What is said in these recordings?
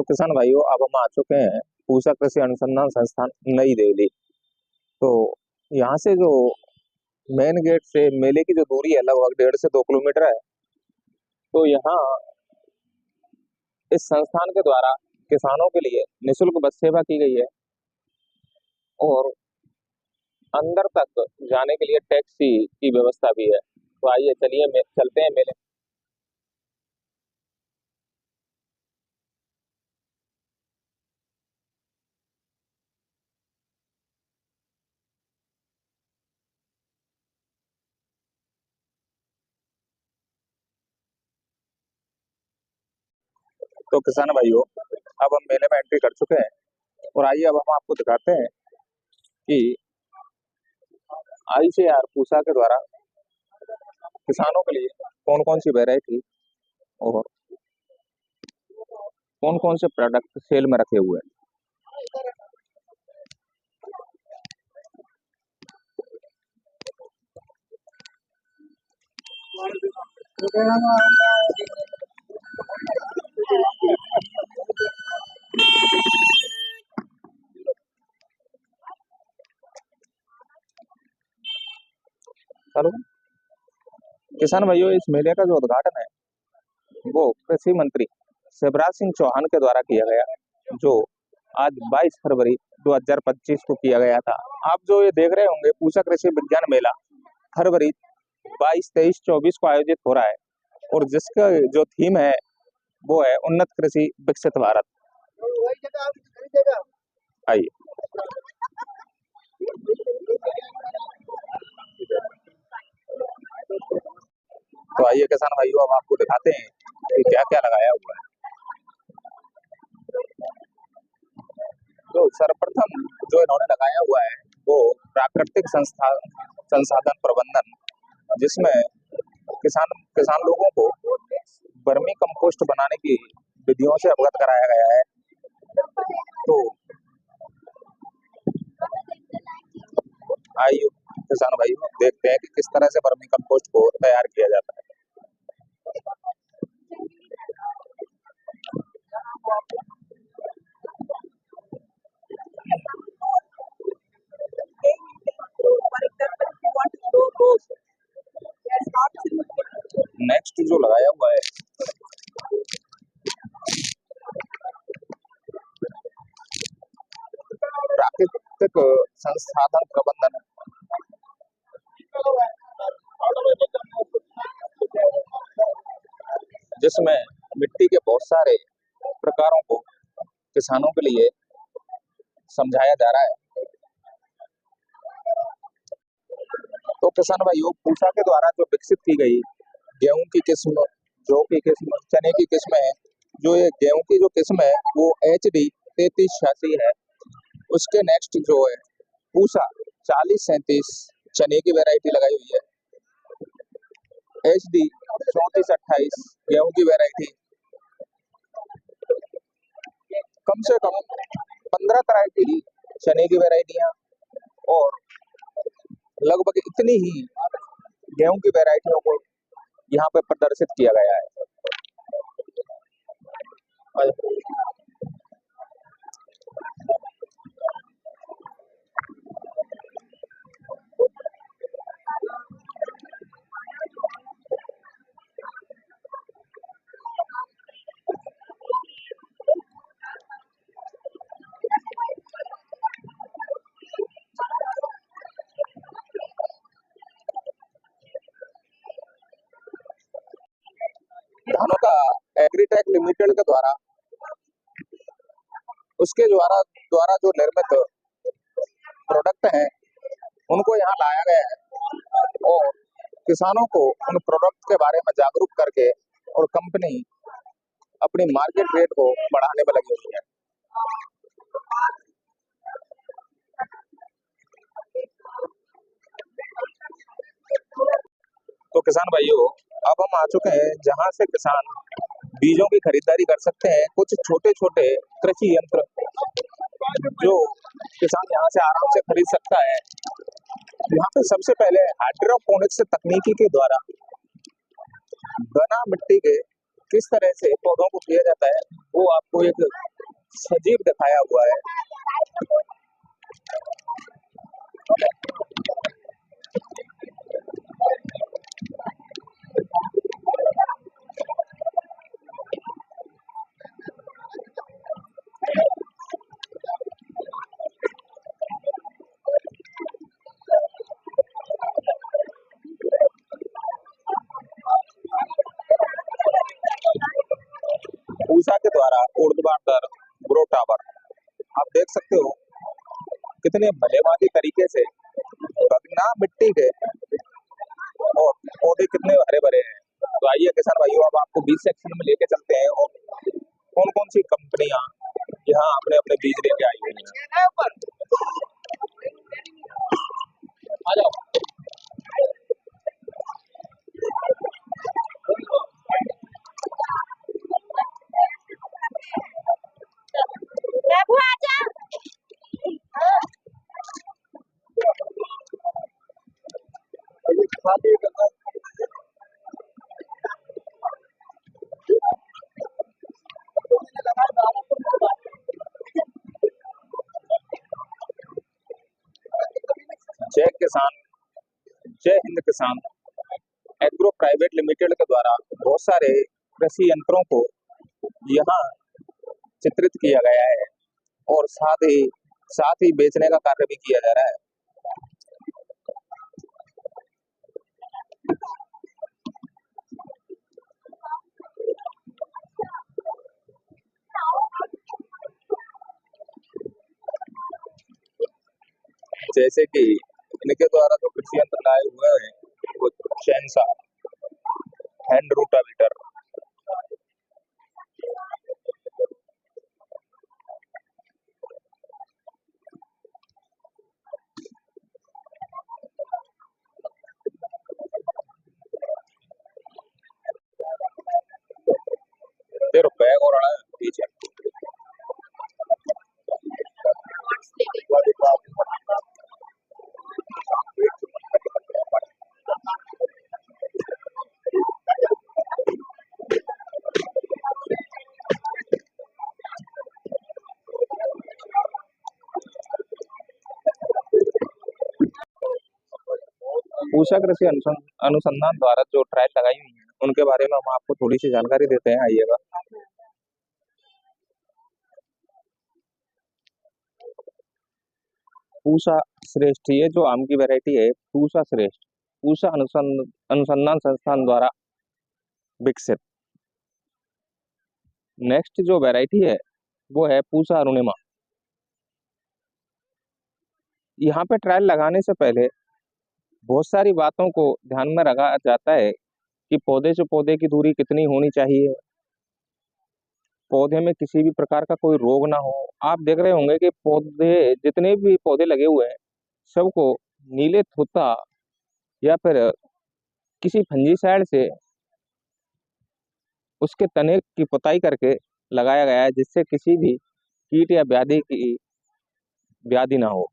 तो किसान भाइयों, अब हम आ चुके हैं पूसा कृषि अनुसंधान संस्थान नई दिल्ली। तो यहाँ से जो मेन गेट से मेले की जो दूरी है लगभग 1.5 से 2 किलोमीटर है। तो यहाँ इस संस्थान के द्वारा किसानों के लिए निःशुल्क बस सेवा की गई है और अंदर तक जाने के लिए टैक्सी की व्यवस्था भी है। तो आइए चलिए चलते हैं मेले। तो किसान भाइयों, अब हम मेले में एंट्री कर चुके हैं और आइए अब हम आपको दिखाते हैं कि आईसीआर पूसा के द्वारा किसानों के लिए कौन कौन सी वैरायटी और कौन कौन से प्रोडक्ट सेल में रखे हुए हैं। चलो किसान भाइयों, इस मेले का जो उद्घाटन है वो कृषि मंत्री शिवराज सिंह चौहान के द्वारा किया गया, जो आज 22 फरवरी 2025 को किया गया था। आप जो ये देख रहे होंगे पूसा कृषि विज्ञान मेला फरवरी 22, 23, 24 को आयोजित हो रहा है और जिसका जो थीम है वो है उन्नत कृषि विकसित भारत। आइए तो आइए किसान भाइयों, अब आपको दिखाते हैं कि क्या क्या लगाया हुआ है। तो सर्वप्रथम जो इन्होंने लगाया हुआ है वो प्राकृतिक संसाधन प्रबंधन, जिसमें किसान किसान लोगों को वर्मी कंपोस्ट बनाने की विधियों से अवगत कराया गया है। तो आइए किसान भाइयों, देखते हैं कि किस तरह से वर्मी कंपोस्ट को तैयार किया जाता है। नेक्स्ट जो लगाया हुआ है प्राकृतिक संसाधन प्रबंधन, जिसमें मिट्टी के बहुत सारे प्रकारों को किसानों के लिए समझाया जा रहा है। तो किसान भाइयों, पूसा के द्वारा जो विकसित की गई गेहूं की किस्म, जौ की किस्म, चने की किस्म है, जो ये गेहूं की जो किस्म है वो HD 3386 है। उसके नेक्स्ट जो है पूसा 4037 चने की वैरायटी लगाई हुई है। HD 3428 गेहूं की वैरायटी, कम से कम 15 तरह की चने की वैरायटियां और लगभग इतनी ही गेहूं की वैरायटियों को यहाँ पे प्रदर्शित किया गया है। धानुका एग्रीटेक लिमिटेड के द्वारा उसके द्वारा द्वारा जो निर्मित प्रोडक्ट हैं उनको यहाँ लाया गया है और किसानों को उन प्रोडक्ट के बारे में जागरूक करके और कंपनी अपनी मार्केट रेट को बढ़ाने में लगी हुई है। तो किसान भाइयों, अब हम आ चुके हैं जहां से किसान बीजों की खरीदारी कर सकते हैं। कुछ छोटे छोटे कृषि यंत्र जो किसान यहाँ से आराम से खरीद सकता है। यहाँ पे सबसे पहले हाइड्रोपोनिक्स तकनीकी के द्वारा बिना मिट्टी के किस तरह से पौधों को किया जाता है वो आपको एक सजीव दिखाया हुआ है। पूषा के द्वारा ऊर्ध्वाधर ग्रो टावर, आप देख सकते हो कितने भलेमादी तरीके से बिना मिट्टी के, और पौधे कितने हरे भरे हैं। तो आइए किसान भाइयों, अब आपको बीज सेक्शन में लेके चलते हैं और कौन कौन सी कंपनियां यहाँ अपने अपने बीज लेके आई हुई हैं। आ जाओ। जय किसान, जय हिंद किसान एग्रो प्राइवेट लिमिटेड के द्वारा बहुत सारे कृषि यंत्रों को यहाँ चित्रित किया गया है और साथ ही बेचने का कार्य भी किया जा रहा है। जैसे कि इनके द्वारा जो कृषि यंत्र लाए हुए हैं वो चैनसा, हैंड रूटावीटर, फिर बैग और पीछे पूषा कृषि अनुसंधान द्वारा जो ट्रायल लगाई हुई है उनके बारे में हम आपको थोड़ी सी जानकारी देते हैं। आइएगा। पूषा श्रेष्ठ, ये जो आम की वैरायटी है पूषा श्रेष्ठ, पूषा अनुसंधान संस्थान द्वारा विकसित। नेक्स्ट जो वैरायटी है वो है पूषा अरुणिमा। यहाँ पे ट्रायल लगाने से पहले बहुत सारी बातों को ध्यान में रखा जाता है कि पौधे से पौधे की दूरी कितनी होनी चाहिए, पौधे में किसी भी प्रकार का कोई रोग ना हो। आप देख रहे होंगे कि पौधे, जितने भी पौधे लगे हुए हैं सबको नीले थोथा या फिर किसी फंजीसाइड से उसके तने की पुताई करके लगाया गया है, जिससे किसी भी कीट या व्याधि ना हो।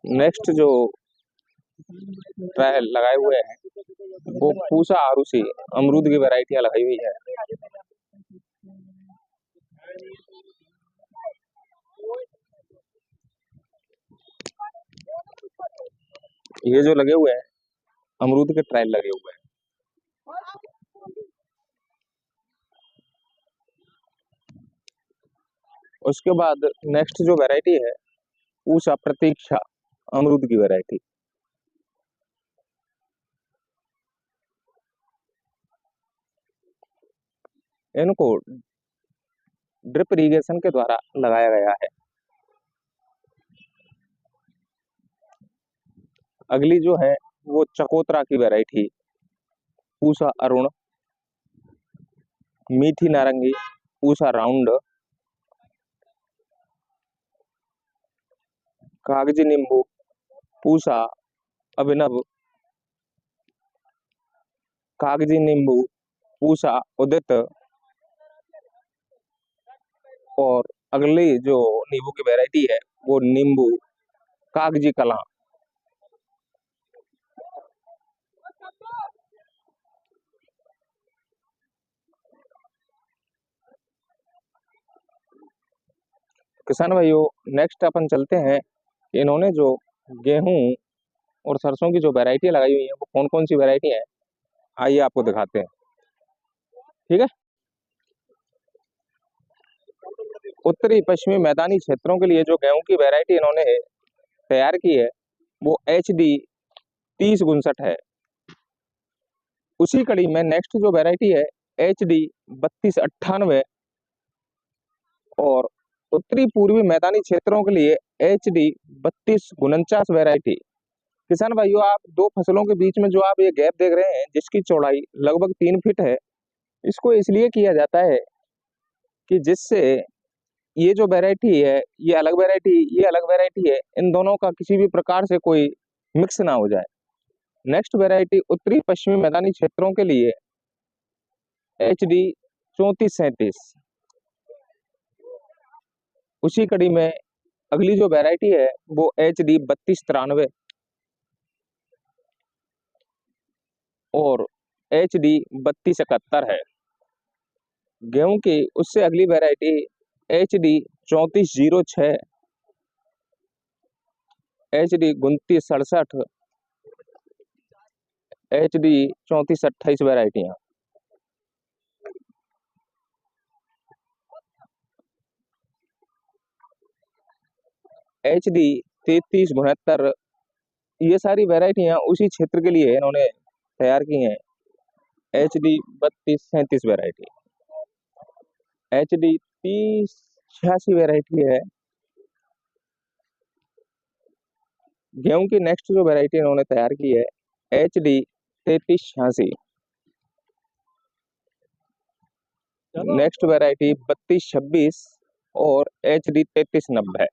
नेक्स्ट जो ट्रायल लगाए हुए हैं वो पूषा आरुषि अमरूद की वैरायटियां लगाई हुई है। ये जो लगे हुए हैं अमरूद के ट्रायल लगे हुए हैं। उसके बाद नेक्स्ट जो वैरायटी है पूषा प्रतीक्षा अमरूद की वैरायटी। इनको ड्रिप इरिगेशन के द्वारा लगाया गया है। अगली जो है वो चकोतरा की वैरायटी पूषा अरुण, मीठी नारंगी पूषा राउंड, कागजी नींबू पूषा अभिनव, कागजी नींबू पूषा उदित, और अगली जो नींबू की वैरायटी है वो नींबू कागजी कला। किसान भाइयों नेक्स्ट अपन चलते हैं, इन्होंने जो गेहूं और सरसों की जो वैरायटी लगाई हुई है वो कौन कौन सी वैरायटी है, आइए आपको दिखाते हैं। ठीक है। उत्तरी पश्चिमी मैदानी क्षेत्रों के लिए जो गेहूं की वैरायटी इन्होंने तैयार की है वो HD 30 59 है। उसी कड़ी में नेक्स्ट जो वैरायटी है HD 32 98 और उत्तरी पूर्वी मैदानी क्षेत्रों के लिए HD 32 49 वैरायटी। किसान भाइयों आप दो फसलों के बीच में जो आप ये गैप देख रहे हैं जिसकी चौड़ाई लगभग 3 फीट है, इसको इसलिए किया जाता है कि जिससे ये जो वैरायटी है ये अलग वैरायटी, ये अलग वैरायटी है, इन दोनों का किसी भी प्रकार से कोई मिक्स ना हो जाए। नेक्स्ट वैरायटी उत्तरी पश्चिमी मैदानी क्षेत्रों के लिए HD 34 37। उसी कड़ी में अगली जो वैरायटी है वो HD 32 93 और HD 32 71 है। गेहूं की उससे अगली variety HD 34 06, HD 29 67, HD 34 28 वैरायटियां। HD 33 72 ये सारी वैरायटियां उसी क्षेत्र के लिए इन्होंने तैयार की हैं। HD 32 37 वैरायटी, HD 30 86 वैरायटी है। गेहूं की नेक्स्ट जो वैरायटी इन्होंने तैयार की है HD 33 86। नेक्स्ट वैरायटी 32 26 और HD 33 90।